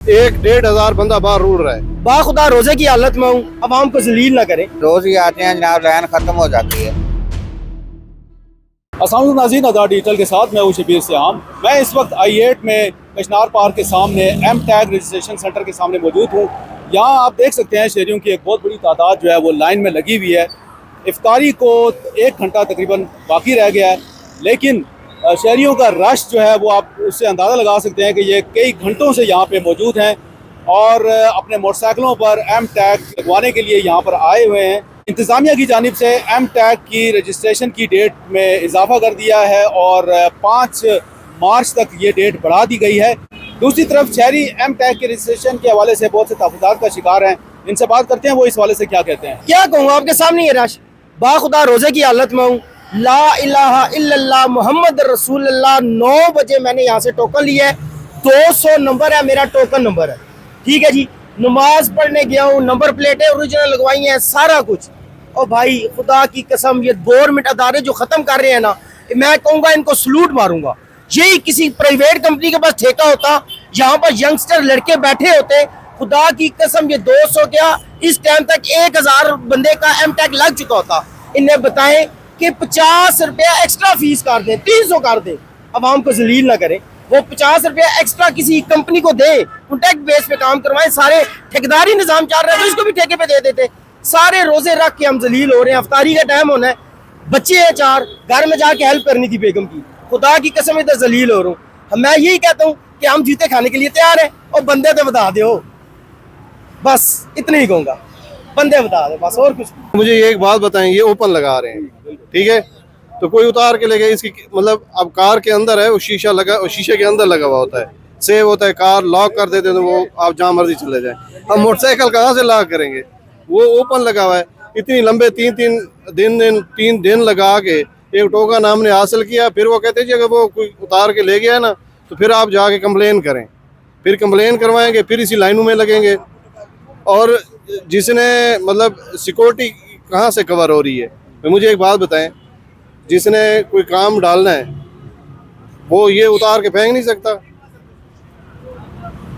1,500 बंदा बाहर रूल रहा है। बाखुदा रोजे की हालत में हूँ, अवाम को जलील ना करें। रोज ही आते हैं जनाब, लाइन खत्म हो जाती है। अस्सलाम नाज़रीन, आज़ाद डिजिटल के साथ मैं हूँ शबीर सियाम। मैं इस वक्त I8 में कशनार पार्क के सामने एम टैग रजिस्ट्रेशन सेंटर के सामने मौजूद हूँ। यहाँ आप देख सकते हैं शहरियों की एक बहुत बड़ी तादाद जो है वो लाइन में लगी हुई है। इफ्तारी को 1 घंटा तकरीबन बाकी रह गया है, लेकिन शहरियों का रश जो है वो आप उससे अंदाज़ा लगा सकते हैं कि ये कई घंटों से यहाँ पे मौजूद हैं और अपने मोटरसाइकिलों पर एम टैग लगवाने के लिए यहाँ पर आए हुए हैं। इंतज़ामिया की जानिब से एम टैग की रजिस्ट्रेशन की डेट में इजाफा कर दिया है और 5 मार्च तक ये डेट बढ़ा दी गई है। दूसरी तरफ शहरी एम टैग के रजिस्ट्रेशन के हवाले से बहुत से तहफ़्फ़ुज़ात का शिकार हैं। इनसे बात करते हैं, वो इस हवाले से क्या कहते हैं। क्या कहूँ आपके सामने ये रश, बाखुदा रोजे की हालत में हूँ। ला इलाहा इल्लल्लाह मोहम्मद रसूलुल्लाह। 9 बजे मैंने यहाँ से टोकन लिया है। 200 नंबर है मेरा, टोकन नंबर है, ठीक है जी। नमाज पढ़ने गया हूँ, नंबर प्लेटें ओरिजिनल लगवाई हैं, सारा कुछ। और भाई खुदा की कसम, ये गवर्नमेंट अदारे जो ख़त्म कर रहे हैं ना, मैं कहूँगा इनको सलूट मारूंगा। यही किसी प्राइवेट कंपनी के पास ठेका होता, यहाँ पर यंगस्टर लड़के बैठे होते, खुदा की कसम ये 200 क्या इस टाइम तक 1000 बंदे का एम टैग लग चुका होता। इन्हें बताएं कि 50 रुपया एक्स्ट्रा फीस कर दें, 300 कर दें, अवाम को जलील ना करें। वो 50 रुपया एक्स्ट्रा किसी कंपनी को दे, कॉन्ट्रैक्ट बेस पे काम करवाएं। सारे ठेकेदारी निजाम चल रहा है तो इसको भी ठेके पे दे देते। सारे रोजे रख के हम जलील हो रहे हैं। अफ्तारी का टाइम होना है, बच्चे हैं 4, घर में जाके हेल्प करनी थी बेगम की। खुदा की कसम इधर जलील हो रहा हूँ। मैं यही कहता हूँ कि हम जूते खाने के लिए तैयार हैं और बंदे तो बता दो, बस इतना ही कहूँगा, बंदे बता दो बस, और कुछ। मुझे ये एक बात बताएं, ये ओपन लगा रहे हैं, ठीक है, तो कोई उतार के ले गया इसकी, मतलब अब कार के अंदर है वो शीशा लगा, शीशे के अंदर लगा हुआ होता है, सेव होता है, कार लॉक कर देते हैं तो वो आप जहाँ मर्जी चले जाए। हम मोटरसाइकिल कहाँ से लॉक करेंगे, वो ओपन लगा हुआ है। इतनी लंबे 3 दिन लगा के एक टोकन हमने हासिल किया, फिर वो कहते जी अगर वो कोई उतार के ले गया है ना तो फिर आप जाके कंप्लेन करें, फिर कंप्लेन करवाएंगे, फिर इसी लाइनों में लगेंगे। और जिसने मतलब सिक्योरिटी कहाँ से कवर हो रही है, मुझे एक बात बताएं, जिसने कोई काम डालना है वो ये उतार के फेंक नहीं सकता।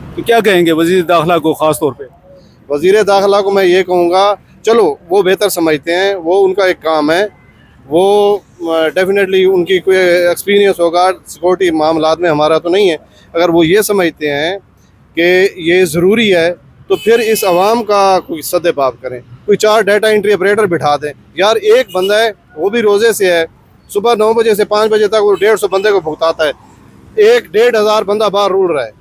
तो क्या कहेंगे वज़ीर दाखिला को ख़ास तौर पे? वज़ीर दाखिला को मैं ये कहूँगा, चलो वो बेहतर समझते हैं, वो उनका एक काम है, वो डेफिनेटली उनकी कोई एक्सपीरियंस होगा सिक्योरिटी मामलात में, हमारा तो नहीं है। अगर वो ये समझते हैं कि ये ज़रूरी है तो फिर इस आवाम का कोई सद्देबाब करें, कोई 4 डाटा एंट्री ऑपरेटर बिठा दें। यार एक बंदा है, वो भी रोज़े से है, सुबह 9 बजे से 5 बजे तक वो 150 बंदे को भुगताता है। 1,500 बंदा बाहर रूल रहा है,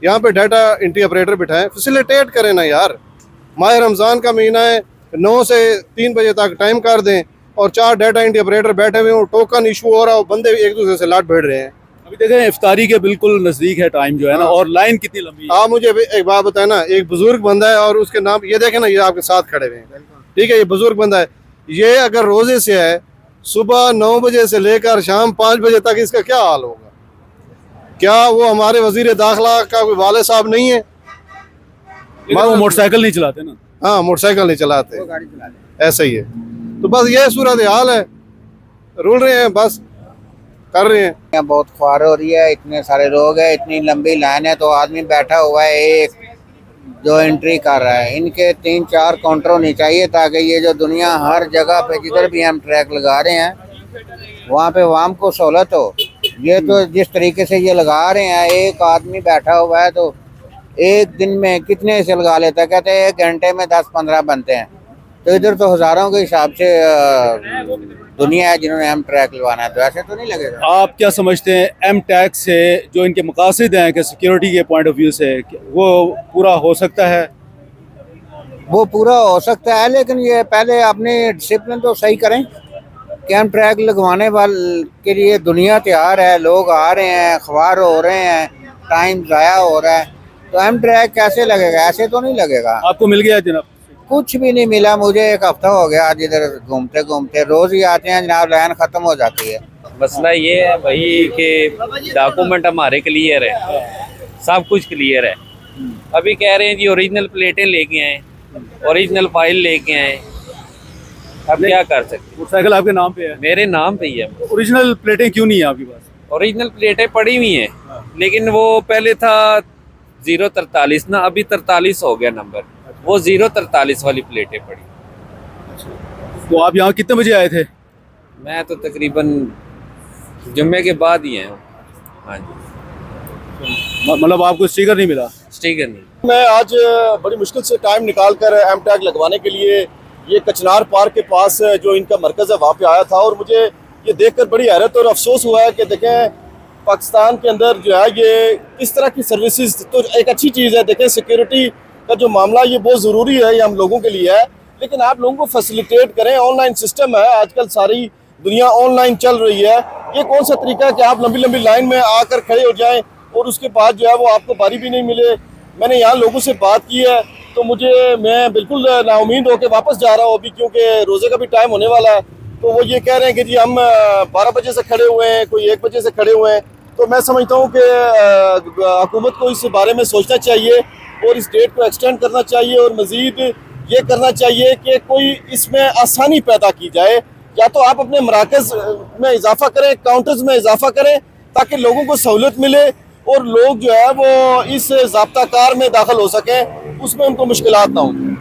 यहाँ पे डाटा एंट्री ऑपरेटर बिठाएं, फैसिलिटेट करें ना यार। माह रमज़ान का महीना है, 9 से 3 बजे तक टाइम कर दें और 4 डाटा एंट्री ऑपरेटर बैठे हुए हैं, टोकन इशू हो रहा हो, बंदे एक दूसरे से लाट भिड़ रहे हैं। अभी देखें इफ्तारी के बिल्कुल नज़दीक है टाइम जो है ना, और लाइन कितनी लंबी है। आप मुझे एक बात बताए ना, एक बुजुर्ग बंदा है और उसके नाम ये देखें ना, ये आपके साथ खड़े हुए हैं, ठीक है, ये बुजुर्ग बंदा है, ये अगर रोजे से है सुबह 9 बजे से लेकर शाम 5 बजे तक, इसका क्या हाल होगा? क्या वो हमारे वजीर दाखिला का कोई वाले साहब नहीं है? वो मोटरसाइकिल नहीं चलाते ना। हाँ, मोटरसाइकिल नहीं चलाते, ऐसा ही है। तो बस ये सूरत हाल है, रूल रहे हैं, बस कर रहे हैं। यहाँ बहुत ख्वार हो रही है, इतने सारे लोग हैं, इतनी लंबी लाइन है, तो आदमी बैठा हुआ है एक जो एंट्री कर रहा है। इनके 3-4 काउंटर होनी चाहिए ताकि ये जो दुनिया हर जगह पे जिधर भी हम ट्रैक लगा रहे हैं वहाँ पे आवाम को सहूलत हो। ये तो जिस तरीके से ये लगा रहे हैं, एक आदमी बैठा हुआ है तो एक दिन में कितने से लगा लेता है, कहते हैं 1 घंटे में 10-15 बनते हैं, तो इधर तो हज़ारों के हिसाब से दुनिया है जिन्होंने एम ट्रैक लगवाना है, तो ऐसे तो नहीं लगेगा। आप क्या समझते हैं एम टैग से जो इनके मकासद हैं कि सिक्योरिटी के पॉइंट ऑफ व्यू से वो पूरा हो सकता है? वो पूरा हो सकता है, लेकिन ये पहले अपनी डिसिप्लिन तो सही करें कि एम ट्रैक लगवाने वाले के लिए दुनिया तैयार है, लोग आ रहे हैं, अखबार हो रहे हैं, टाइम ज़ाया हो रहा है, तो एम ट्रैक कैसे लगेगा? ऐसे तो नहीं लगेगा। आपको मिल गया जनाब? कुछ भी नहीं मिला मुझे, 1 हफ्ता हो गया आज इधर घूमते घूमते। रोज ही आते हैं जनाब, लाइन खत्म हो जाती है। मसला ये है भाई कि डॉक्यूमेंट हमारे क्लियर है, सब कुछ क्लियर है। अभी कह रहे हैं जी ओरिजिनल प्लेटें लेके आए, ओरिजिनल फाइल लेके आए, अब क्या कर सकते? मोटरसाइकिल आपके नाम पे है? मेरे नाम पे ही है। ओरिजिनल प्लेटें क्यों नहीं है आपके पास? ओरिजिनल प्लेटें पड़ी हुई हैं, लेकिन वो पहले था 043 ना, अभी 43 हो गया नंबर, वो 043 वाली प्लेटें पड़ी। तो आप यहाँ कितने बजे आए थे? मैं तो तकरीबन जुम्मे के बाद ही आया हूँ। हाँ जी, मतलब आपको स्टिकर नहीं मिला? स्टिकर नहीं। मैं आज बड़ी मुश्किल से टाइम निकाल कर एम टैग लगवाने के लिए ये कचनार पार्क के पास जो इनका मरकज़ है वहाँ पे आया था, और मुझे ये देखकर बड़ी हैरत और अफसोस हुआ है कि देखें पाकिस्तान के अंदर जो है ये इस तरह की सर्विसेज तो एक अच्छी चीज़ है। देखें सिक्योरिटी का जो मामला ये बहुत ज़रूरी है, ये हम लोगों के लिए है, लेकिन आप लोगों को फैसिलिटेट करें। ऑनलाइन सिस्टम है, आजकल सारी दुनिया ऑनलाइन चल रही है। ये कौन सा तरीका है कि आप लंबी लंबी लाइन में आकर खड़े हो जाएं और उसके बाद जो है वो आपको बारी भी नहीं मिले। मैंने यहाँ लोगों से बात की है तो मैं बिल्कुल नाउमीद होकर वापस जा रहा हूँ अभी, क्योंकि रोज़े का भी टाइम होने वाला है। तो वो ये कह रहे हैं कि जी हम 12 बजे से खड़े हुए हैं, कोई 1 बजे से खड़े हुए हैं। तो मैं समझता हूँ कि हुकूमत को इस बारे में सोचना चाहिए और इस डेट को एक्सटेंड करना चाहिए, और मज़ीद ये करना चाहिए कि कोई इसमें आसानी पैदा की जाए। या तो आप अपने मराकज़ में इजाफा करें, काउंटर्स में इजाफा करें, ताकि लोगों को सहूलत मिले और लोग जो है वो इस ज़ाब्ता कार में दाखिल हो सकें, उसमें उनको मुश्किलात ना हों।